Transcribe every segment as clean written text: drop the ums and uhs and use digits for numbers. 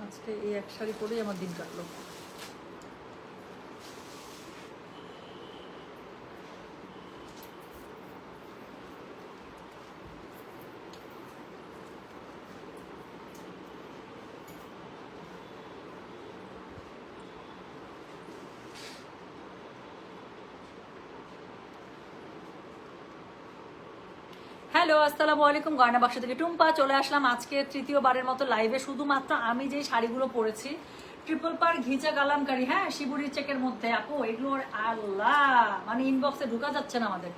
আজকে এই এক শাড়ি পরেই আমার দিন কাটলো। হ্যালো, আসসালামু আলাইকুম। গয়না বাক্স থেকে টুম্পা চলে আসলাম আজকে তৃতীয়বারের মতো লাইভে। শুধুমাত্র আমি যে শাড়িগুলো পরেছি ট্রিপল পার ঘিচা কালামকারি, হ্যাঁ, শিবুরি চেকের মধ্যে। আপু এগুলোর আল্লাহ, মানে ইনবক্সে ঢুকা যাচ্ছে না আমাদের।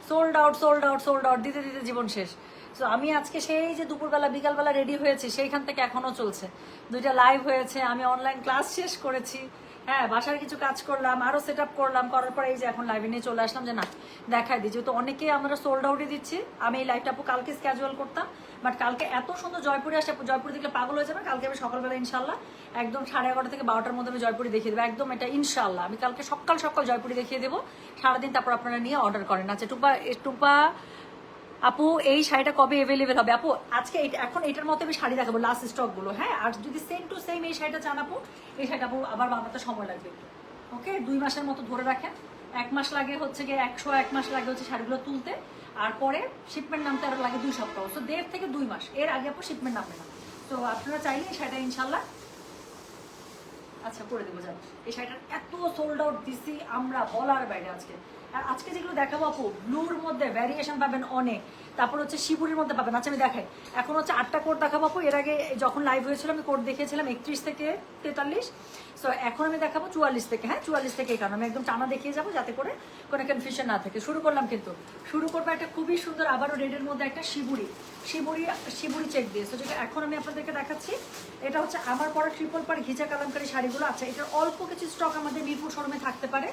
Sold out, sold out, sold out, দিতে দিতে জীবন শেষ। তো আমি আজকে সেই যে দুপুরবেলা বিকালবেলা রেডি হয়েছি, সেইখান থেকে এখনো চলছে। দুইটা লাইভ হয়েছে, আমি অনলাইন ক্লাস শেষ করেছি, হ্যাঁ, বাসার কিছু কাজ করলাম, আরো সেট আপ করলাম, করার পরে এই যে এখন লাইভে নিয়ে চলে আসলাম যে না দেখাই দিই। যেহেতু অনেকেই আমরা সোল্ড আউটে দিচ্ছি, আমি এই লাইভটা আপু কালকে স্ক্যাজুয়াল করতাম, বাট কালকে এত সুন্দর জয়পুরে আসে, জয়পুরে দেখলে পাগল হয়ে যাবে। কালকে আমি সকালবেলা ইনশাল্লাহ একদম 11:30 থেকে 12টার মধ্যে আমি জয়পুরি দেখিয়ে দেবো, একদম এটা ইনশাল্লাহ। আমি কালকে সকাল সকাল জয়পুরি দেখিয়ে দেবো সারাদিন, তারপর আপনারা নিয়ে অর্ডার করেন। আচ্ছা টুপা টুপা আপু এই শাড়িটা কবে অ্যাভেলেবেল হবে? আপু আজকে এখন এটার মতো আমি শাড়ি দেখাবো, লাস্ট স্টক গুলো, হ্যাঁ। আর যদি সেম টু সেম এই শাড়িটা চান আপু, এই শাড়িটা আপু আবার বানাতে সময় লাগবে, ওকে। 2 মাসের মতো ধরে রাখেন। 1 মাস লাগে হচ্ছে গিয়ে 101 মাস লাগে হচ্ছে শাড়িগুলো তুলতে, আর পরে শিপমেন্ট নামতে আরো লাগে 2 সপ্তাহ। তো 1.5 থেকে 2 মাস, এর আগে আপু শিপমেন্ট নামবে না। তো আপনারা চাইলে এই শাড়িটা ইনশাল্লাহ আচ্ছা করে দেবো। যান, এই শাড়িটার এত সোল্ড আউট দিছি আমরা বলার বাইরে আজকে। আর আজকে যেগুলো দেখাবো আপু, ব্লুর মধ্যে ভ্যারিয়েশন পাবেন অনেক, তারপর হচ্ছে শিবুরির মধ্যে পাবেন। আচ্ছা আমি দেখাই, এখন হচ্ছে 8টা কোড দেখাবো আপু। এর আগে যখন লাইভ হয়েছিল আমি কোড দেখিয়েছিলাম 31 থেকে 43। সো এখন আমি দেখাবো 44 থেকে, হ্যাঁ 44 থেকে। কারণ আমি একদম টানা দেখিয়ে যাবো যাতে করে কোনো কনফিউশন না থাকে। শুরু করলাম, কিন্তু শুরু করবো একটা খুবই সুন্দর আবারও রেডের মধ্যে একটা শিবুরি, শিবুরি শিবুরি চেক দিয়ে। সো যেটা এখন আমি আপনাদেরকে দেখাচ্ছি, এটা হচ্ছে আমার পরা ট্রিপল পার ঘিচা কালামকারী শাড়িগুলো। আচ্ছা এটার অল্প কিছু স্টক আমাদের মিরপুর শোরুমে থাকতে পারে।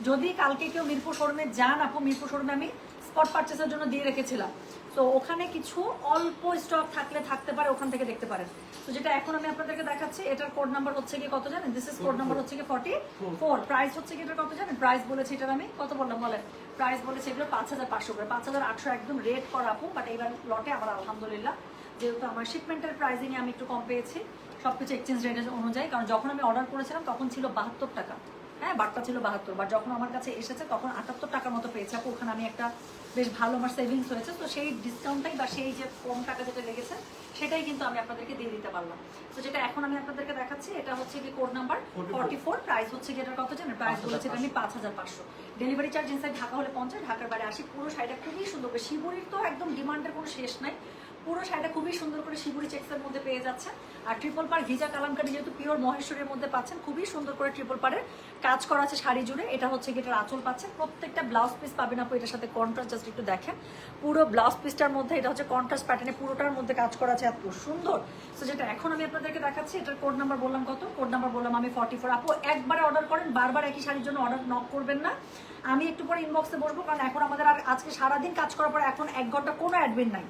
যদি কালকে কেউ মিরপুর শোরুমে যান আপু, মিরপুর শোরুমে আমি স্পট পারচেসের জন্য দিয়ে রেখেছিলাম। তো ওখানে কিছু অল্প স্টক থাকলে থাকতে পারে, ওখান থেকে দেখতে পারেন। তো যেটা এখন আমি আপনাদেরকে দেখাচ্ছি, এটার কোড নাম্বার হচ্ছে কি কত জানেন? দিস ইজ কোড নাম্বার হচ্ছে কি 44। প্রাইস হচ্ছে কি এটার কত জানেন? প্রাইস বলেছে এটার আমি কত বললাম বলেন? প্রাইস বলেছে এগুলো 5500 করে, 5800 একদম রেট করা আপু। বাট এইবার লটে আমার আলহামদুলিল্লাহ যেহেতু আমার শিপমেন্টের প্রাইসিংয়ে আমি একটু কম পেয়েছি সবকিছু এক্সচেঞ্জ রেট অনুযায়ী। কারণ যখন আমি অর্ডার করেছিলাম তখন ছিল 72 টাকা, হ্যাঁ বারটা ছিল 72, বাট যখন আমার কাছে এসেছে তখন 78 টাকার মতো পেয়েছে আপু। ওখানে আমি একটা বেশ ভালো আমার সেভিংস হয়েছে। তো সেই ডিসকাউন্টটাই বা সেই যে কম টাকা যেটা লেগেছে সেটাই কিন্তু আমি আপনাদেরকে দিয়ে দিতে পারলাম। তো যেটা এখন আমি আপনাদেরকে দেখাচ্ছি, এটা হচ্ছে কি কোড নাম্বার 44। প্রাইস হচ্ছে কি এটার কত জানেন? প্রাইস বলেছে আমি 5500। ডেলিভারি চার্জ ইনসাইড ঢাকা হলে 50, ঢাকার বাইরে 80। পুরো শাড়িটা খুবই সুন্দর করে, শিবুরির তো একদম ডিমান্ডের কোনো শেষ নাই। পুরো শাড়িটা খুবই সুন্দর করে শিবুরি চেক্সের মধ্যে পেয়ে যাচ্ছে। আর ট্রিপল পার ঘিজা কালামকারি যেহেতু পিওর মহেশ্বরের মধ্যে পাচ্ছেন, খুবই সুন্দর করে ট্রিপল পারের কাজ করা আছে শাড়ি জুড়ে। এটা হচ্ছে গিটার আঁচল পাচ্ছেন, প্রত্যেকটা ব্লাউজ পিস পাবেন আপু এটার সাথে কন্ট্রাস্ট। জাস্ট একটু দেখেন পুরো ব্লাউজ পিসটার মধ্যে, এটা হচ্ছে কন্ট্রাস্ট প্যাটার্নে পুরোটার মধ্যে কাজ করা আছে, এত সুন্দর। তো যেটা এখন আমি আপনাদেরকে দেখাচ্ছি, এটার কোড নাম্বার বললাম কত? কোড নাম্বার বললাম আমি 44। আপু একবারে অর্ডার করেন, বারবার একই শাড়ির জন্য অর্ডার নক করবেন না। আমি একটু পরে ইনবক্সে বসবো, কারণ এখন আমাদের আর আজকে সারাদিন কাজ করার পর এখন 1 ঘন্টা কোনো অ্যাডমিন নাই।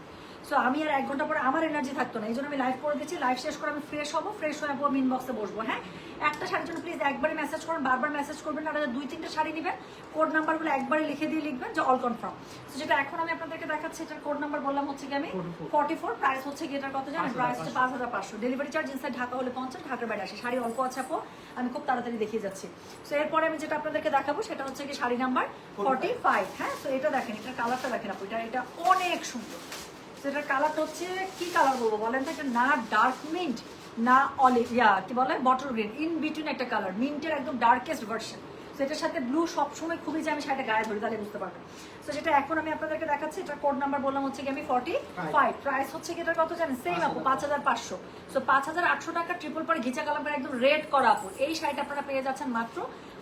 সো আমি আর 1 ঘন্টা পরে আমার এনার্জি থাকতো না, এই জন্য আমি লাইভ করে দিচ্ছি। লাইভ শেষ করে আমি ফ্রেশ হবো, ফ্রেশ হয়ে আমি ইনবক্সে বসবো, হ্যাঁ। একটা শাড়ির জন্য প্লিজ একবারে মেসেজ করুন, বারবার মেসেজ করবেন না। 2-3টা শাড়ি নেবেন, কোড নাম্বারগুলো একবারে লিখে দিয়ে লিখবেন যে অল কনফার্ম। তো যেটা এখন আমি আপনাদেরকে দেখাচ্ছি, এটার কোড নাম্বার বললাম হচ্ছে কি আমি 44। প্রাইস হচ্ছে কি এটার কত জানেন? প্রাইস হচ্ছে 5500। ডেলিভারি চার্জ ইনসাইড ঢাকা হলে 50, ঢাকার বাইরে 80। শাড়ি অল্প আছে আপু, আমি খুব তাড়াতাড়ি দেখিয়ে যাচ্ছি। সো এরপরে আমি যেটা আপনাদেরকে দেখাবো সেটা হচ্ছে কি শাড়ি নাম্বার 45, হ্যাঁ। তো এটা দেখেন, এটার কালারটা দেখেন আপু, এটা অনেক সুন্দর। সেটার কালারটা হচ্ছে কি কালার বলবো বলেন তো? এটা না ডার্ক মিন্ট না অলিভ, কি বলে বটল গ্রিন, ইন বিটুইন একটা কালার, মিন্টের একদম ডার্কেস্ট ভার্সন। সেটার সাথে ব্লু সবসময় খুবই যে আমি শাড়িটা গায়ে ধরি তাহলে বুঝতে পারবেন। তো যেটা এখন আমি আপনাদেরকে দেখাচ্ছি, এটার কোড নাম্বার বললাম হচ্ছে কি আমি 45। প্রাইস হচ্ছে কি এটার কত জানেন? সেম আপু 5500। সো 5800 টাকা ট্রিপল পরে ঘিচা কালার একদম রেড করা আপু। এই শাড়িটা আপনারা পেয়ে যাচ্ছেন মাত্র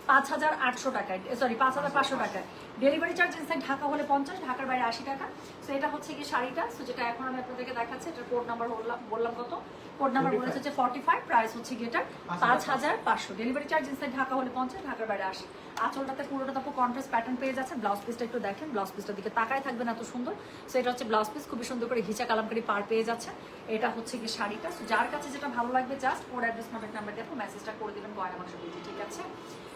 5800 টাকায়, সরি 5500 টাকায়। ডেলিভারি চার্জ ইনসাইড ঢাকা হলে 50, ঢাকার বাইরে 80 টাকা। সো এটা হচ্ছে কি শাড়িটা। সো যেটা এখন আমি আপনাদেরকে দেখাচ্ছি, এটার কোড নাম্বার বললাম কত? কোড নাম্বার বলেছে হচ্ছে 45। প্রাইস হচ্ছে কি এটা 5500। ডেলিভারি চার্জ ইনসাইড ঢাকা হলে 50, ঢাকার বাইরে 80। আঁচলটাতে পুরোটা তারপর কন্ট্রাস্ট প্যাটার্ন পেয়ে যাচ্ছে। ব্লাউজ পিসটা একটু দেখেন, ব্লাউজ পিসটার দিকে তাকায় থাকবেন, এত সুন্দর। সো এটা হচ্ছে ব্লাউজ পিস, খুবই সুন্দর করে ঘিচা কালামকারি পার পেয়ে যাচ্ছে। এটা হচ্ছে কি শাড়িটা। সো যার কাছে যেটা ভালো লাগবে জাস্ট ওর অ্যাড্রেস নাম্বার দিয়ে মেসেজটা করে দিবেন গয়না বাক্স বিউটি, ঠিক আছে?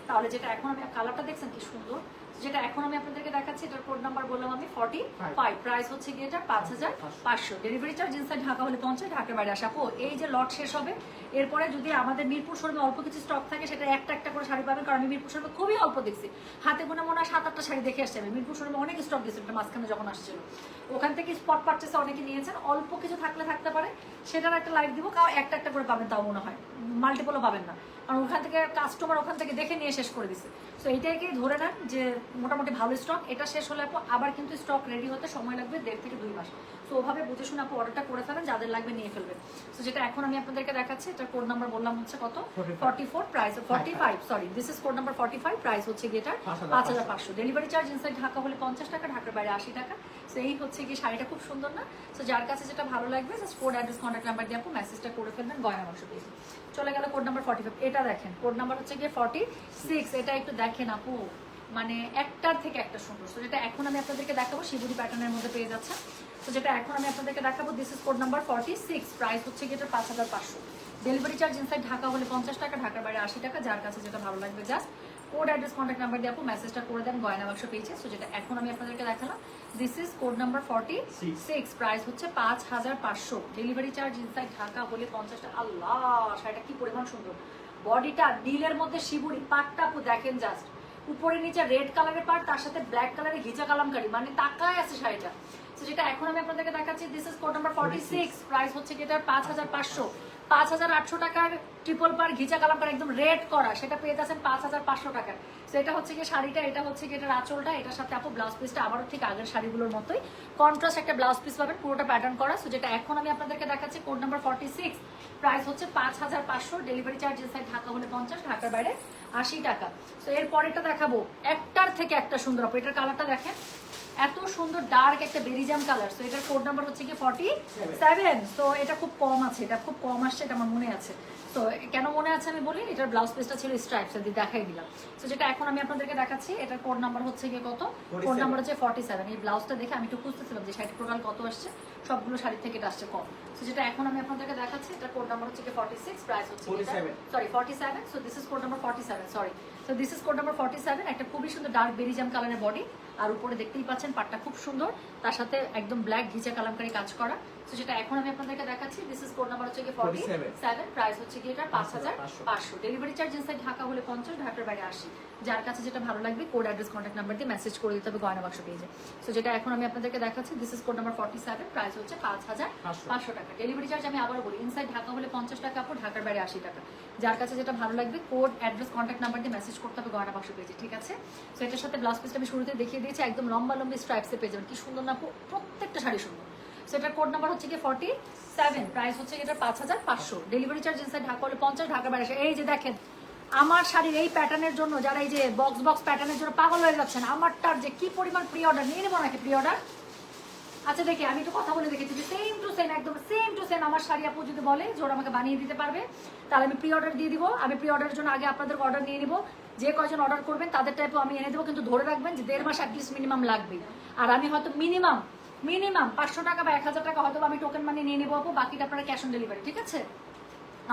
তাহলে যেটা এখন আমি কালারটা দেখছেন কি সুন্দর, যেটা এখন আমি আপনাদেরকে দেখাচ্ছি, এটার কোড নাম্বার বললাম আমি 45, প্রাইস হচ্ছে কি এটা 5500, ডেলিভারি চার্জ ইনসাইড ঢাকা হলে 50, ঢাকার বাইরে আসা। এই যে লট শেষ হবে, এরপরে যদি আমাদের মিরপুর শোরুমে অল্প কিছু স্টক থাকে, সেটা একটা একটা করে শাড়ি পাবেন, কারণ আমি মিরপুর শোরুমে খুবই অল্প দেখছি, হাতে গোনা মনে হয় 7-8টা শাড়ি দেখে আসছে। আমি মিরপুর শোরুমে অনেক স্টক দিয়েছি মাঝখানে যখন আসছিল, ওখান থেকে স্পট পারচেসে অনেকে নিয়েছেন, অল্প কিছু থাকলে থাকতে পারে, সেটার একটা লাইভ দিব, কারণ একটা একটা করে পাবেন, তাও মনে হয় মাল্টিপলও পাবেন না, কারণ ওখান থেকে কাস্টমার ওখান থেকে দেখে নিয়ে শেষ করে দিছে। সো এইটাকেই ধরে নেন যে মোটামুটি ভালো স্টক। এটা শেষ হলে আপু আবার কিন্তু স্টক রেডি হতে সময় লাগবে 1.5 থেকে 2 মাস। সো ওভাবে বুঝে শুনে আপু অর্ডারটা করে ফেলেন, যাদের লাগবে নিয়ে ফেলবেন। সো যেটা এখন আমি আপনাদেরকে দেখাচ্ছি, এটার কোড নাম্বার বললাম হচ্ছে কত 44, price 45, sorry this is code number 45, price হচ্ছে গিয়ে এটার 5500, ডেলিভারি চার্জ ইনসাইড ঢাকা হলে 50 টাকা, ঢাকার বাইরে 80 টাকা। সো এই হচ্ছে কি শাড়িটা খুব সুন্দর না? সো যার কাছে যেটা ভালো লাগবে just code address contact number দিয়ে আপু মেসেজটা করে ফেলবেন, গয়না বাক্স পেয়েছি। চলে গেল কোড নাম্বার 45, এটা দেখেন কোড নাম্বার হচ্ছে গিয়ে 46, এটা একটু দেখেন আপু, মানে একটার থেকে একটা সুন্দর। তো যেটা এখন আমি আপনাদেরকে দেখাবো শিবুরি প্যাটার্নের মধ্যে পেয়ে যাচ্ছে। তো যেটা এখন আমি আপনাদেরকে দেখাবো, this is code number 46, price হচ্ছে গিয়ে এটা 5500, ডেলিভারি চার্জ ইনসাইড ঢাকা হলে 50 টাকা, ঢাকার বাইরে 80 টাকা। যার কাছে যেটা ভালো লাগবে just code address contact number দিয়ে আপু মেসেজটা করে দেন, গয়না বাক্স পেয়েছে। সো যেটা এখন আমি আপনাদেরকে দেখালাম, this is code number 46, price হচ্ছে 5500, ডেলিভারি চার্জ ইনসাইড ঢাকা হলে 50 টাকা। আল্লাহ, শাড়িটা কি পরিমাণ সুন্দর, বডিটা নীলের মধ্যে শিবুরি, পাটটা আপু দেখেন জাস্ট, উপরে নিচে রেড কালারের পার্ট, তার সাথে ব্ল্যাক কালারের ঘিচা কালামকারি, মানে তাকায় আছে শাড়িটা। তো যেটা এখন আমি আপনাদেরকে দেখাচ্ছি, this is code number 46, price হচ্ছে এটার 5500, 5800 টাকার ট্রিপল পার ঘিচা কালামকারি একদম রেড করা, সেটা পেয়ে যাচ্ছেন 5500 টাকার। তো এটা হচ্ছে কি শাড়িটা, এটা হচ্ছে কি এটার আঁচলটা, এটার সাথে আপু ব্লাউজ পিসটা আবারও ঠিক আগের শাড়িগুলোর মতোই কন্ট্রাস্ট একটা ব্লাউজ পিস পাবেন, পুরোটা প্যাটার্ন করা। সো যেটা এখন আমি আপনাদেরকে দেখাচ্ছি, কোড নাম্বার 46, প্রাইস হচ্ছে 5500, ডেলিভারি চার্জ ইনসাইড ঢাকা হলে 50, ঢাকার বাইরে 80 টাকা। সো এর পরেরটা দেখাবো, একটার থেকে একটা সুন্দর আপু, এটার কালারটা দেখেন, এত সুন্দর ডার্ক একটা বেরিজাম কালার। সো এটার কোড নাম্বার হচ্ছে কি 47। তো এটা খুব কম আছে, এটা খুব কম আসছে, এটা আমার মনে আছে। তো কেন মনে আছে আমি বলি, এটার ব্লাউজ পিসটা ছিল স্ট্রাইপস, দিয়ে দেখাই দিলাম। তো যেটা এখন আমি আপনাদেরকে দেখাচ্ছি, এটার কোড নাম্বার হচ্ছে গিয়ে কত, কোড নাম্বার হচ্ছে 47। এই ব্লাউজটা দেখে আমি একটু খুঁজতেছিলাম যে শাড়ি টোটাল কত আসছে, সবগুলো শাড়ির থেকে এটা আসছে কম। তো যেটা এখন আমি আপনাদেরকে দেখাচ্ছি, এটার কোড নাম্বার হচ্ছে গিয়ে 46, প্রাইস হচ্ছে 47। So this is code number 47, sorry. So this is code number 47, একটা খুবই সুন্দর ডার্ক বেরিজাম কালারের বডি, আর উপরে দেখতেই পাচ্ছেন পাটটা খুব সুন্দর, তার সাথে একদম ব্ল্যাক ঘিচা কালামকারি কাজ করা। তো যেটা এখন আমি আপনাদেরকে দেখাচ্ছি, দিস ইজ কোড নাম্বার হচ্ছে গিয়ে 47, প্রাইস হচ্ছে গিয়ে এটা 5500, ডেলিভারি চার্জ ইনসাইড ঢাকা হলে 50, ঢাকার বাইরে 80। যার কাছে যেটা ভালো লাগবে কোড অ্যাড্রেস কন্ট্যাক্ট নাম্বার দিয়ে মেসেজ করে দিতে হবে, গয়না বাক্স পেয়েছে। সো যেটা এখন আমি আপনাদেরকে দেখাচ্ছি, this is code number 47, price হচ্ছে 5500 টাকা, ডেলিভারি চার্জ আমি আবারও বলি ইনসাইড ঢাকা হলে 50 টাকা আপু, ঢাকার বাইরে 80 টাকা। যার কাছে যেটা ভালো লাগবে কোড অ্যাড্রেস কন্ট্যাক্ট নাম্বার দিয়ে মেসেজ করতে হবে, গয়না বাক্স পেয়েছে, ঠিক আছে। সো এটার সাথে ব্লাউজ পিসটা আমি শুরুতে দেখিয়ে দিয়েছি, একদম লম্বা লম্বি স্ট্রাইপসে পেয়ে যাবেন, কি সুন্দর না আপু, প্রত্যেকটা শাড়ি সুন্দর। সো এটার কোড নাম্বার হচ্ছে কি 47, প্রাইস হচ্ছে এটা 5500, ডেলিভারি চার্জ ইনসাইড ঢাকা হলে 50, ঢাকার বাইরে 80। এই যে দেখেন আমার শাড়ির এই প্যাটার্নের জন্য যারা এই যে বক্স প্যাটার্নের জন্য পাগল হয়ে যাচ্ছেন, আমারটার যে কি পরিমাণ প্রি অর্ডার, নিয়ে নেবো নাকি প্রি অর্ডার? আচ্ছা দেখি, আমি একটু কথা বলে দেখেছি যে সেম টু সেম, একদম সেম টু সেম আমার শাড়ি আপু যদি বলে যে ওরা আমাকে বানিয়ে দিতে পারবে, তাহলে আমি প্রি অর্ডার দিয়ে দিব। আমি প্রি অর্ডারের জন্য আগে আপনাদের অর্ডার নিয়ে নিব, যে কয়জন অর্ডার করবেন তাদের টাইপও আমি এনে দেবো, কিন্তু ধরে রাখবেন যে 1.5 মাস অ্যাটলিস্ট মিনিমাম লাগবে। আর আমি হয়তো মিনিমাম 500 টাকা বা 1000 টাকা হয়তো আমি টোকেন মানি নিয়ে নেবো আপু, বাকিটা আপনারা ক্যাশ অন ডেলিভারি, ঠিক আছে?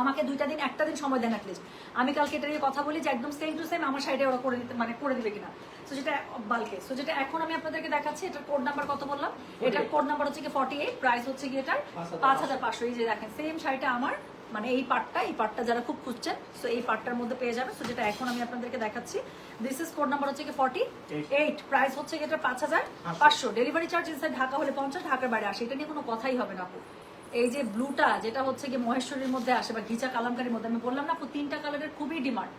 আমাকে 2টা দিন 1টা দিন সময় দেন অ্যাটলিস্ট, আমি কালকে এটা নিয়ে কথা বলি যে একদম সেম টু সেম আমার সাইডে ওরা করে দিতে, মানে করে দিবে কিনা। সো যেটা বালকে, সো যেটা এখন আমি আপনাদেরকে দেখাচ্ছি, এটার কোড নাম্বার কত বললাম, এটার কোড নাম্বার হচ্ছে কি 48, প্রাইস হচ্ছে কি এটার 5500। এই যে দেখেন সেম শাড়িটা আমার, মানে এই পার্টটা যারা খুব খুঁজছেন, সো এই পার্টটার মধ্যে পেয়ে যাবে। সো যেটা এখন আমি আপনাদেরকে দেখাচ্ছি, দিস ইজ কোড নাম্বার হচ্ছে কি 48, প্রাইস হচ্ছে কি এটা 5500, ডেলিভারি চার্জ ইনসাইড ঢাকা হলে 50, ঢাকার বাইরে 80। এটা নিয়ে কোনো কথাই হবে না আপু। এই যে ব্লুটা যেটা হচ্ছে কি মহেশ্বরীর মধ্যে আসে বা ঘিচা কালামকারির মধ্যে, আমি বললাম না আপু 3টা কালারের খুবই ডিমান্ড,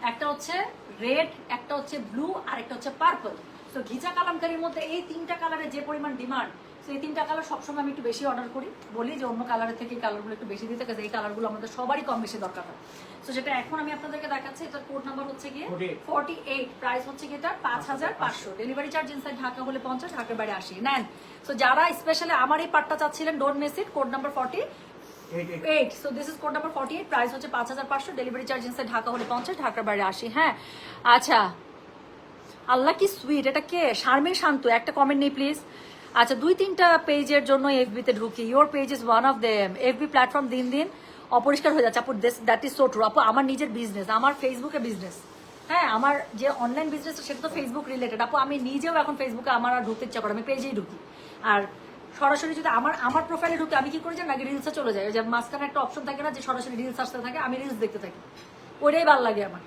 একটা হচ্ছে রেড, একটা হচ্ছে ব্লু, আর একটা হচ্ছে পার্পল। তো ঘিচা কালামকারির মধ্যে এই 3টা কালারের যে পরিমাণ ডিমান্ড, তো এই 3টা কালার সবসময় আমি একটু বেশি অর্ডার করি, বলি যে অন্য কালারের থেকে এই কালারগুলো একটু বেশি দিতে, কারণ এই কালারগুলো আমাদের সবারই কম বেশি দরকার হয়। তো যেটা এখন আমি আপনাদেরকে দেখাচ্ছি, এটার কোড নাম্বার হচ্ছে গিয়ে 48, প্রাইস হচ্ছে গিয়ে এটা 5500, ডেলিভারি চার্জ ইনসাইড ঢাকা হলে 50, ঢাকার বাইরে 80 নেন। তো যারা স্পেশালি আমার এই পার্টটা চাচ্ছিলেন, don't miss it, code number 48। So this is code number 48, price হচ্ছে 5500, ডেলিভারি চার্জ ইনসাইড ঢাকা হলে 50, ঢাকার বাইরে 80। হ্যাঁ আচ্ছা, আল্লাহ কি সুইট, এটা কে? শারমিন শান্ত, একটা কমেন্ট নেই প্লিজ। আচ্ছা 2-3টা পেজের জন্য এফবিতে ঢুকি, your page is one of them. FB platform দিন দিন অপরিষ্কার হয়ে যাচ্ছে আপু, দ্যাট ইজ সো ট্রু আপু। আমার নিজের বিজনেস, আমার ফেসবুকে বিজনেস, হ্যাঁ, আমার যে অনলাইন বিজনেস সেটা তো ফেসবুক রিলেটেড আপু। আমি নিজেও এখন ফেসবুকে আমার আর ঢুকতে ইচ্ছা করে, আমি পেজেই ঢুকি। আর সরাসরি যদি আমার প্রোফাইলে ঢুকে আমি কি করি জানি, আগে রিলসে চলে যাই। ওই যে মাঝখানে একটা অপশন থাকে না যে সরাসরি রিলস আসতে থাকে, আমি রিলস দেখতে থাকি, ওইটাই ভালো লাগে আমার।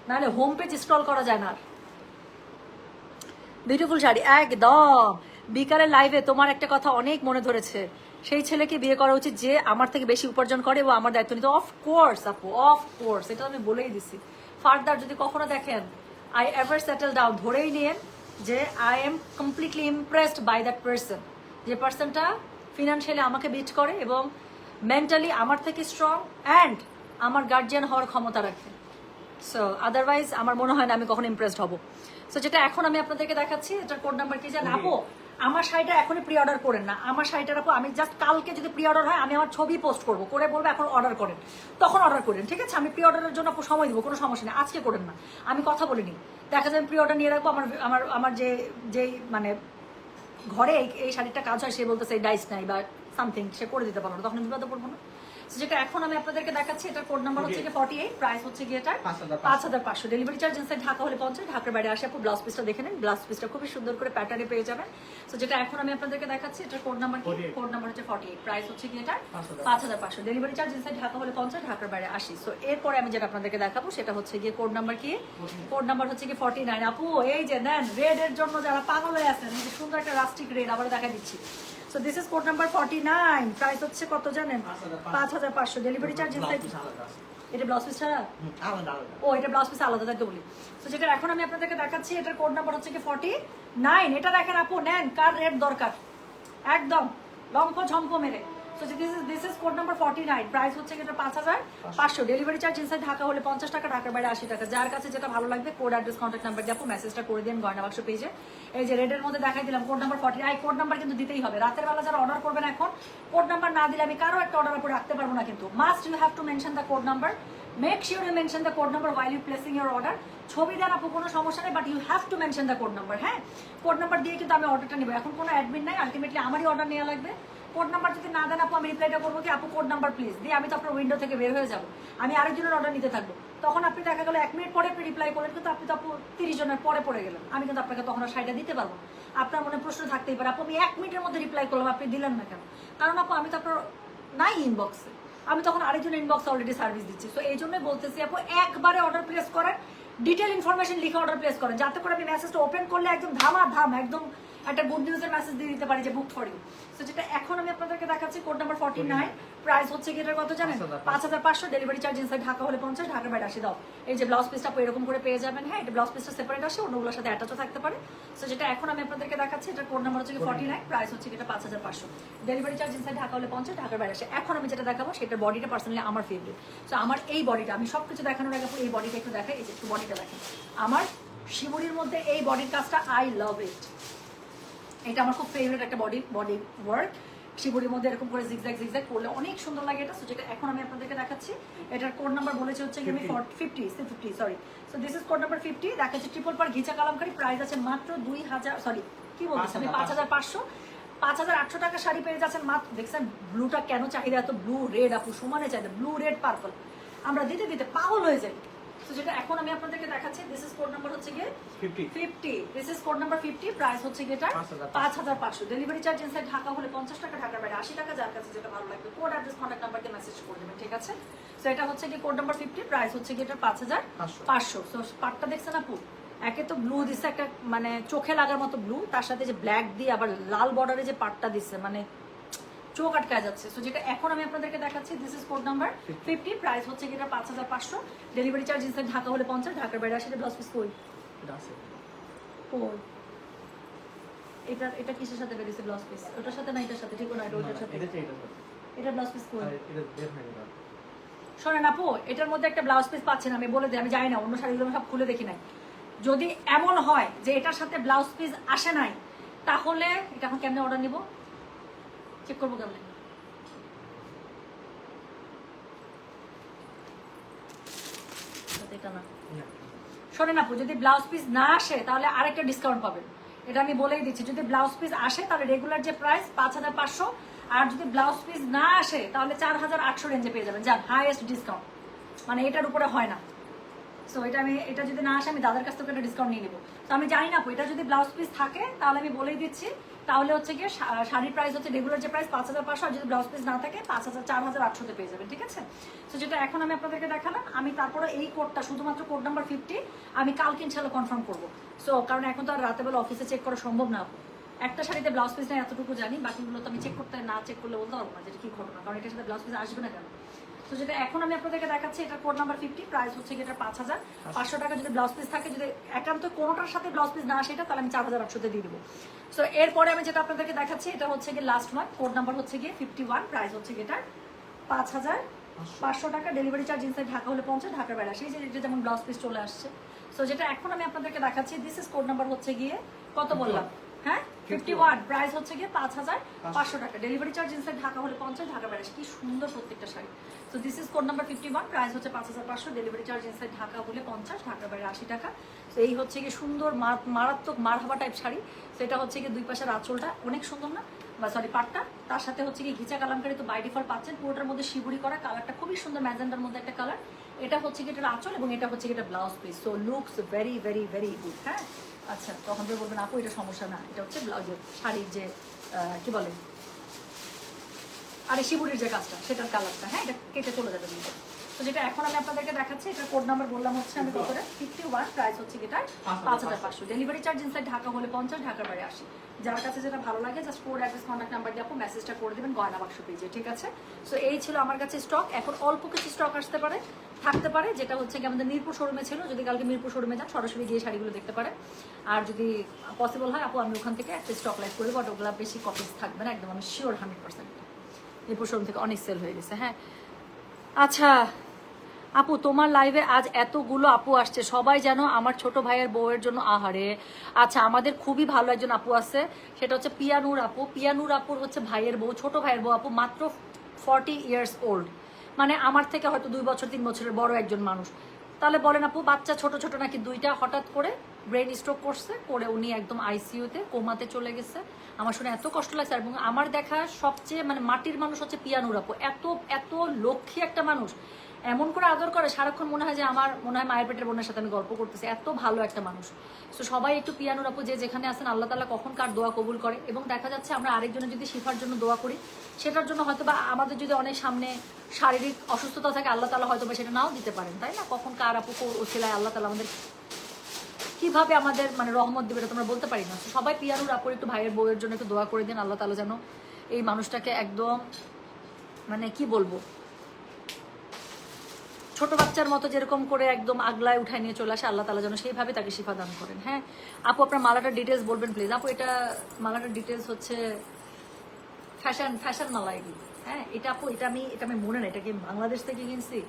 নাহলে হোম পেজ স্ক্রল করা যায় না আর। বিউটিফুল শাড়ি একদম। বিকালের লাইভে তোমার একটা কথা অনেক মনে ধরেছে, সেই ছেলেকে বিয়ে করা উচিত যে আমার থেকে বেশি উপার্জন করে ও আমার দায়িত্ব নিতে। অফকোর্স আপু, অফকোর্স, এটা আমি বলেই দিছি। ফার্দার যদি কখনো দেখেন আই এভার সেটেল ডাউন, ধরেই নিয়েন যে I am completely impressed by that person, যে পার্সনটা ফিনান্সিয়ালি আমাকে বিট করে এবং মেন্টালি আমার থেকে স্ট্রং অ্যান্ড আমার গার্জিয়ান হওয়ার ক্ষমতা রাখে। সো আদারওয়াইজ আমার মনে হয় না আমি কখনো ইমপ্রেসড হব। সো যেটা এখন আমি আপনাদেরকে দেখাচ্ছি, এটার কোড নাম্বার কি জানেন আপু? আমার শাড়িটা এখনই প্রি অর্ডার করেন না। আমার শাড়িটার আপু আমি জাস্ট কালকে যদি প্রি অর্ডার হয়, আমি আমার ছবি পোস্ট করবো, করে বলবো এখন অর্ডার করেন, তখন অর্ডার করেন, ঠিক আছে? আমি প্রি অর্ডারের জন্য আপু সময় দিব, কোনো সমস্যা নেই, আজকে করেন না। আমি কথা বলিনি, দেখা যায় প্রি অর্ডার নিয়ে রাখবো। আমার আমার আমার যেই মানে ঘরে এই শাড়িটা কাজ হয়, সে বলতেছে এই ডাইস নাই বা সামথিং, সে করে দিতে পারবো না, তখন বিপদে পড়বো না। যেটা এখন আমি আপনাদেরকে দেখাচ্ছি, এটার কোড নাম্বার হচ্ছে 48, প্রাইস হচ্ছে গিয়ে এটা 5500, ডেলিভারি চার্জ ইনসাইড ঢাকা হলে 50, ঢাকার বাইরে আসে আপু ব্লাউজ পিসটা দেখে নেন, ব্লাউজ পিসটা খুবই সুন্দর করে প্যাটার্নে পেয়ে যাবেন। তো যেটা এখন আমি আপনাদেরকে দেখাচ্ছি, এটার কোড নাম্বার কি? কোড নাম্বার হচ্ছে 48, প্রাইস হচ্ছে গিয়ে এটা 5500, ডেলিভারি চার্জ ইনসাইড ঢাকা হলে 50, ঢাকার বাইরে 80। সো এরপরে আমি যেটা আপনাদেরকে দেখাবো সেটা হচ্ছে গিয়ে কোড নাম্বার কি? কোড নাম্বার হচ্ছে গিয়ে 49। আপু এই যে নেন, রেড এর জন্য যারা পাগল হয়ে আছেন, এই যে সুন্দর একটা রাস্টিক রেড আবার দেখা দিচ্ছি। So this is code number 49, price হচ্ছে কত জানেন? 5500, ডেলিভারি চার্জ ইনসাইড। এটা ব্লাউজ পিস ছাড়া? ও এটা ব্লাউজ পিস আলাদা, তাকে বলি। তো যেটা এখন আমি আপনাদেরকে দেখাচ্ছি, এটার কোড নাম্বার হচ্ছে কি 49। এটা দেখেন আপু, নেন, কার রেড দরকার, একদম লম্প ঝম্প মেরে। So this is code number 49, price হচ্ছে এটা 5500, ডেলিভারি চার্জ ইনসাইড ঢাকা হলে 50 টাকা, ঢাকার বাইরে 80 টাকা। যার কাছে যেটা ভালো লাগবে কোড অ্যাড্রেস কন্ট্যাক্ট নাম্বার দিয়ে আপু মেসেজটা করে দিন গয়না বাক্স পেজে। এই যে রেডের মধ্যে দেখাই দিলাম কোড নাম্বার 49, কোড নাম্বার কিন্তু দিতেই হবে। রাতের বেলা যারা অর্ডার করবেন এখন, কোড নাম্বার না দিলে আমি কারো একটা অর্ডার উপরে রাখতে পারবো না, কিন্তু must you have to mention the code number. Make sure you mention the code number while you placing your order। ছবি দেন আপু, কোনো সমস্যা নেই, but you have to mention the code number. হ্যাঁ, কোড নাম্বার দিয়ে কিন্তু আমি অর্ডারটা নেবো। এখন কোনো অ্যাডমিন নাই, আলটিমেটলি আমারই অর্ডার নেওয়া লাগবে। কোড নাম্বার যদি না দেন আপু, আমি রিপ্লাইটা করবো কি, আপু কোড নাম্বার প্লিজ দিয়ে আমি তো আপনার উইন্ডো থেকে বের হয়ে যাবো, আমি আরেকজনের অর্ডার নিতে থাকবো। তখন আপনি দেখা গেলো 1 মিনিট পরে আপনি রিপ্লাই করলেন, কিন্তু আপনি তো আপু 30 জনের পরে পড়ে গেলেন, আমি কিন্তু আপনাকে তখন আর শাড়িটা দিতে পারবো। আপনার মনে প্রশ্ন থাকতেই পারে, আপু আমি 1 মিনিটের মধ্যে রিপ্লাই করলাম, আপনি দিলেন না কেন? কারণ আপু আমি তো আপনার নাই ইনবক্সে, আমি তখন আরেকজনের ইনবক্সে অলরেডি সার্ভিস দিচ্ছি। তো এই জন্যই বলতেছি আপু, একবারে অর্ডার প্লেস করেন, ডিটেল ইনফরমেশন লিখে অর্ডার প্লেস করেন, যাতে করে আমি মেসেজটা ওপেন করলে একদম ধাম একদম একটা গুড নিউজের মেসেজ দিয়ে দিতে পারি যে বুক ফর ইউ। সো যেটা এখন আমি আপনাদেরকে দেখাচ্ছি, কোড নাম্বার 49, প্রাইস হচ্ছে কি এটার কত জানেন? 5500, ডেলিভারি চার্জ ইনসাইড ঢাকা হলে 50, ঢাকার বাইরে 80 দাও। এই যে ব্লাউজ পিসটা আপু এরকম করে পেয়ে যাবেন। হ্যাঁ, এটা ব্লাউজ পিসটা সেপারেট আসে, অন্যগুলোর সাথে অ্যাটাচও থাকতে পারে। সো যেটা এখন আমি আপনাদেরকে দেখাচ্ছি, এটার কোড নাম্বার হচ্ছে 49, প্রাইস হচ্ছে এটা 5500, ডেলিভারি চার্জ ইনসাইড ঢাকা হলে 50, ঢাকার বাইরে আসে। এখন আমি যেটা দেখাবো সেটার বডিটা পার্সোনালি আমার ফেভারিট। সো আমার এই বডিটা, আমি সবকিছু দেখানোর আগে এই বডিটা একটু দেখাই। এই যে একটু বডিটা দেখেন, আমার শিমুরির মধ্যে এই বডির কাজটা আই লাভ ইট। এটা আমার খুব ফেভারিট একটা বডি ওয়ার্ক। শিবুরির মধ্যে এরকম করে জিগজ্যাগ করলে অনেক সুন্দর লাগে এটা। সো যেটা এখন আমি আপনাদেরকে দেখাচ্ছি, এটার কোড নাম্বার বলেছে হচ্ছে আমি 50 sorry. So this is code number 50, দেখাচ্ছে ট্রিপল পার ঘিচা কালামকারী, প্রাইস আছে মাত্র 2000, সরি কি বলছি আমি, 5500, 5800 টাকা শাড়ি পেয়ে যাচ্ছেন মাত্র। দেখছেন ব্লুটা কেন চাহিদা এত, ব্লু রেড আপু সমানে চাহিদা, ব্লু রেড পার্পল, আমরা দিতে দিতে পাগল হয়ে যাই। তো যেটা এখন আমি আপনাদেরকে দেখাচ্ছি, দিস ইজ কোড নাম্বার হচ্ছে গিয়ে 50, this is code number 50, price হচ্ছে গিয়ে এটা 5500, ডেলিভারি চার্জ ইনসাইড ঢাকা হলে 50 টাকা, ঢাকার বাইরে 80 টাকা। যার কাছে যেটা ভালো লাগবে কোড অ্যাড্রেস কন্ট্যাক্ট নাম্বারকে মেসেজ করে দেবেন, ঠিক আছে? সো এটা হচ্ছে গিয়ে কোড নাম্বার 50, প্রাইস হচ্ছে গিয়ে এটা 5500। সো পাটটা দেখছেন আপু, একে তো ব্লু দিচ্ছে একটা মানে চোখে লাগার মতো ব্লু, তার সাথে যে ব্ল্যাক দিয়ে আবার লাল বর্ডারে যে পাটটা দিচ্ছে, মানে চোখ আটকা যাচ্ছে। সো যেটা এখন আমি আপনাদেরকে দেখাচ্ছি, this is code number 50, price হচ্ছে এটা 5500, ডেলিভারি চার্জ ইনসাইড ঢাকা হলে 50, ঢাকার বাইরে আসলে ব্লাউজ পিস কই এটা কিসের সাথে বেরিয়েছে ব্লাউজ পিস? ওটার সাথে না এটার সাথে, ঠিক না? ওটার সাথে এটা ব্লাউজ পিস কই? শোনেন আপু, এটার মধ্যে একটা ব্লাউজ পিস পাচ্ছেন, আমি বলে দিই, আমি জানি না, অন্য শাড়িগুলো সব খুলে দেখি নাই। যদি এমন হয় যে এটার সাথে ব্লাউজ পিস আসে নাই, তাহলে এটা এখন কেমনে অর্ডার নিব, চেক করবো কেমনে? শোনেন আপু, যদি ব্লাউজ পিস না আসে তাহলে আরেকটা ডিসকাউন্ট পাবেন, এটা আমি বলেই দিচ্ছি। যদি ব্লাউজ পিস আসে তাহলে রেগুলার যে প্রাইস 5500, আর যদি ব্লাউজ পিস না আসে তাহলে 4800 রেঞ্জে পেয়ে যাবেন, যান হাইয়েস্ট ডিসকাউন্ট, মানে এটার উপরে হয় না। সো এটা যদি না আসে আমি দাদার কাছ থেকে একটা ডিসকাউন্ট নিয়ে নেবো। তো আমি জানি না এটা যদি ব্লাউজ পিস থাকে তাহলে আমি বলেই দিচ্ছি, তাহলে হচ্ছে গিয়ে শাড়ির প্রাইস হচ্ছে রেগুলার যে প্রাইস 5,500, আর যদি ব্লাউজ পিস না থাকে 4,800 পেয়ে যাবেন, ঠিক আছে? তো যেটা এখন আমি আপনাদেরকে দেখালাম, আমি তারপরে এই কোডটা শুধুমাত্র কোড নাম্বার 50 আমি কালকে ইনশাল্লাহ কনফার্ম করবো। সো কারণ এখন তো আর রাতে বেলা অফিসে চেক করা সম্ভব না। একটা শাড়িতে ব্লাউজ পিস না এতটুকু জানি, বাকিগুলো তো আমি চেক করতে না চেক করলে বলতে পারবো না যেটা কি ঘটনা, কারণ এটার সাথে ব্লাউজ পিস আসবে না কেন। তো যেটা এখন আমি আপনাদেরকে দেখাচ্ছি এটা কোড নাম্বার 50, প্রাইস হচ্ছে এটা 5,500 টাকা। যদি ব্লাউজ পিস থাকে, যদি একান্ত কোনোটার সাথে ব্লাউজ পিস না আসে এটা, তাহলে আমি 4,800 দিয়ে দেবো। সো এরপরে আমি যেটা আপনাদেরকে দেখাচ্ছি এটা হচ্ছে গিয়ে লাস্ট ওয়ান, কোড নাম্বার হচ্ছে গিয়ে 51, প্রাইস হচ্ছে এটা 5,500 টাকা। ডেলিভারি চার্জ ইনসাইড ঢাকা হলে 50, ঢাকার বাইরে আসে যে যেমন ব্লাউজ পিস চলে আসছে। সো যেটা এখন আমি আপনাদেরকে দেখাচ্ছি, দিস ইজ কোড নাম্বার হচ্ছে গিয়ে কত বললাম, হ্যাঁ 51, প্রাইস হচ্ছে গিয়ে 5,500 টাকা। ডেলিভারি চার্জ ইনসাইড ঢাকা হলে 50, ঢাকার বাইরে আসে। কি সুন্দর প্রত্যেকটা শাড়ি। তো this is code number 51, price হচ্ছে 5,500, ডেলিভারি চার্জ ইনসাইড ঢাকা হলে 50, ঢাকার বাইরে 80 টাকা। তো এই হচ্ছে গিয়ে সুন্দর মারাত্মক মারহাবা টাইপ শাড়ি। সেটা হচ্ছে গিয়ে দুই পাশের আঁচলটা অনেক সুন্দর না, বা সরি পাটটা, তার সাথে হচ্ছে গিয়ে ঘিচা কালামকারি তো বাই ডিফল্ট পাচ্ছেন। পুরোটার মধ্যে শিবুরি করা, কালারটা খুবই সুন্দর ম্যাজেন্ডার মধ্যে একটা কালার। এটা হচ্ছে গিয়ে এটার আঁচল এবং এটা হচ্ছে গিয়ে এটা blouse piece. So looks very very very good. হ্যাঁ আচ্ছা, তখন যে বলবেন আপু এটা সমস্যা না, এটা হচ্ছে ব্লাউজ শাড়ির যে কি বলে আর এই শিবুরির যে কাজটা সেটার কালারটা, হ্যাঁ এটা কেটে চলে যাবে কিন্তু। তো যেটা এখন আমি আপনাদেরকে দেখাচ্ছি, এটা কোড নাম্বার বললাম হচ্ছে আমি কত করে 51, প্রাইস হচ্ছে এটা 5,500, ডেলিভারি চার্জ ইনসাইড ঢাকা হলে 50, ঢাকার বাইরে 80। যার কাছে যেটা ভালো লাগে just code address contact number দিয়ে আপু মেসেজটা করে দেবেন গয়না বাক্স পেজে, ঠিক আছে? সো এই ছিল আমার কাছে স্টক। এখন অল্প কিছু স্টক আসতে পারে, থাকতে পারে, যেটা হচ্ছে কি আমাদের মিরপুর শোরুমে ছিল। যদি কালকে মিরপুর শোরুমে যান সরাসরি গিয়ে শাড়িগুলো দেখতে পারে। আর যদি পসিবল হয় আপু আমি ওখান থেকে একটা স্টক লাইভ করবো, বাট ওগুলো বেশি কপিস থাকবে না, একদম আমি শিওর 100%। মিরপুর শোরুম থেকে অনেক সেল হয়ে গেছে। হ্যাঁ আচ্ছা আপু, তোমার লাইভে আজ এতগুলো আপু আসছে, সবাই যেন আমার ছোট ভাইয়ের বউয়ের জন্য আহারে। আচ্ছা, আমাদের খুবই ভালো একজন আপু আছে, সেটা হচ্ছে পিয়ানুর আপু। পিয়ানুর আপুর হচ্ছে ভাইয়ের বউ, ছোট ভাইয়ের বউ আপু, মাত্র 40 ইয়ার্স ওল্ড, মানে আমার থেকে হয়তো 2 বছর 3 বছরের বড় একজন মানুষ। তাহলে বলেন আপু, বাচ্চা ছোট ছোট নাকি দুইটা, হঠাৎ করে ব্রেন স্ট্রোক করে উনি একদম আইসিইউতে কোমাতে চলে গেছে। আমার শুনে এত কষ্ট লাগছে। এবং আমার দেখা সবচেয়ে মানে মাটির মানুষ হচ্ছে পিয়ানুর আপু। এত এত লক্ষ্মী একটা মানুষ, এমন করে আদর করে সারাক্ষণ মনে হয় যে আমার মনে হয় মায়ের পেটের বোনের সাথে আমি গল্প করতেছি, এত ভালো একটা মানুষ। তো সবাই একটু পিয়ানুর আপু যে যেখানে আছেন, আল্লাহ তাআলা কখন কার দোয়া কবুল করে। এবং দেখা যাচ্ছে আমরা আরেকজনের যদি শিফার জন্য দোয়া করি, সেটার জন্য হয়তো বা আমাদের যদি অনেক সামনে শারীরিক অসুস্থতা থাকে, আল্লাহ তাআলা হয়তো বা সেটা নাও দিতে পারেন, তাই না? কখন কার আপু ওসিলায় আল্লাহ তাআলা আমাদের কিভাবে আমাদের মানে রহমত দেবে এটা তোমরা বলতে পারি না। সবাই পিয়ানুর আপুর একটু ভাইয়ের বউয়ের জন্য একটু দোয়া করে দিন, আল্লাহ তাআলা যেন এই মানুষটাকে একদম মানে কি বলবো, ছোট বাচ্চার মতো যেরকম করে একদম আগলায় উঠায় নিয়ে চলে আসে, আল্লাহ তাআলা যেন সেইভাবে তাকে শিফা দান করেন। হ্যাঁ আপু, আপনার মালাটার ডিটেলস বলবেন প্লিজ। আপু এটা মালাটার ডিটেলস হচ্ছে ফ্যাশন মালা এগুলো। হ্যাঁ এটা আপু, এটা আমি মনে নাই, এটা কি বাংলাদেশ থেকে কিনছি।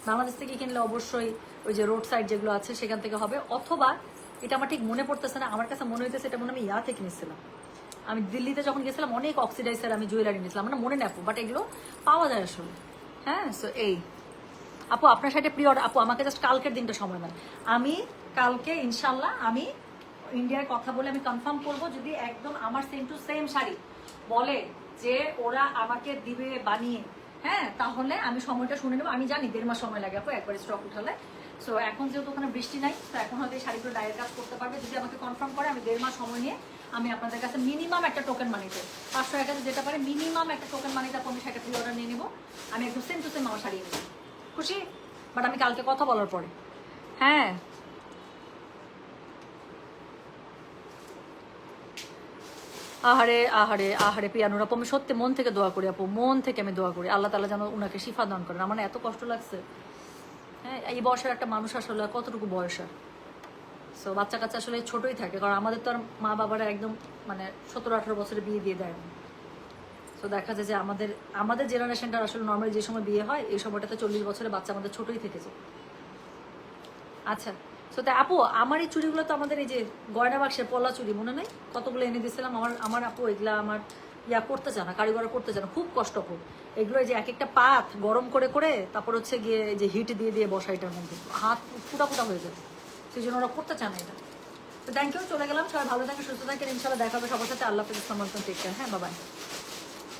বাংলাদেশ থেকে কিনলে অবশ্যই ওই যে রোড সাইড যেগুলো আছে সেখান থেকে হবে, অথবা এটা আমার ঠিক মনে পড়তেছে না, আমার কাছে মনে হইতেছে এটা মনে আমি ইয়া থেকে নিচ্ছিলাম। আমি দিল্লিতে যখন গেছিলাম অনেক অক্সিডাইজার আমি জুয়েলারি নিয়েছিলাম, আমার মনে নেই আপু, বাট এগুলো পাওয়া যায় আসলে। হ্যাঁ সো এই আপু আপনার সাথে প্রিয় আপু, আমাকে জাস্ট কালকের দিনটা সময় দেন। আমি কালকে ইনশাল্লাহ আমি ইন্ডিয়ার কথা বলে আমি কনফার্ম করবো, যদি একদম আমার সেম টু সেম শাড়ি বলে যে ওরা আমাকে দিবে বানিয়ে, হ্যাঁ তাহলে আমি সময়টা শুনে নেবো। আমি জানি 1.5 মাস সময় লাগে আপু একবার স্টক উঠালে। সো এখন যেহেতু ওখানে বৃষ্টি নাই, তো এখন হয়তো এই শাড়িগুলো ডায়ের কাজ করতে পারবে। যদি আমাকে কনফার্ম করে আমি 1.5 মাস সময় নিয়ে আমি আপনাদের কাছে মিনিমাম একটা টোকেন মানিতে 500 টাকা যেটা পারে, মিনিমাম একটা টোকেন মানিতে আপনি শাড়িটা প্রি অর্ডার নিয়ে নেবো। আমি একদম সেম টু সেম আমার শাড়ি নেবো, খুশি? বাট আমি কালকে কথা বলার পরে। হ্যাঁ আহারে আহারে আহারে পিয়ানুর আপু, আমি সত্যি মন থেকে দোয়া করি আপু, মন থেকে আমি দোয়া করি আল্লাহ তাআলা যেন উনাকে শিফা দান করেন। আমার এত কষ্ট লাগছে। হ্যাঁ এই বয়সের একটা মানুষ আসলে কতটুকু বয়স আর, সো বাচ্চা কাচ্চা আসলে ছোটই থাকে, কারণ আমাদের তো আর মা বাবারা একদম মানে 17-18 বছরে বিয়ে দিয়ে দেয় না। তো দেখা যায় যে আমাদের জেনারেশনটা আসলে নর্মালি যে সময় বিয়ে হয় এই সময়টাতে 40 বছরের বাচ্চা আমাদের ছোটই থেকে যায়। আচ্ছা সো তাই আপু, আমার এই চুড়িগুলো তো আমাদের এই যে গয়না বাক্সের পলা চুড়ি মনে নাই কতগুলো এনে দিয়েছিলাম। আমার আপু এগুলা আমার ইয়া করতে চায় না, কারিগর করতে চায় না, খুব কষ্ট খুব। এগুলো যে এক একটা পাত গরম করে তারপর হচ্ছে গিয়ে যে হিট দিয়ে বসা, এটার মধ্যে হাত ফুটা হয়ে যায়, সেই জন্য ওরা করতে চায় না এটা। তো থ্যাংক ইউ, চলে গেলাম। সবাই ভালো থাকেন, সুস্থ থাকেন, ইনশাল্লাহ দেখা হবে সবার সাথে। আল্লাহ হাফেজ, আসসালামু আলাইকুম, টেক কেয়ার। হ্যাঁ বাবাই।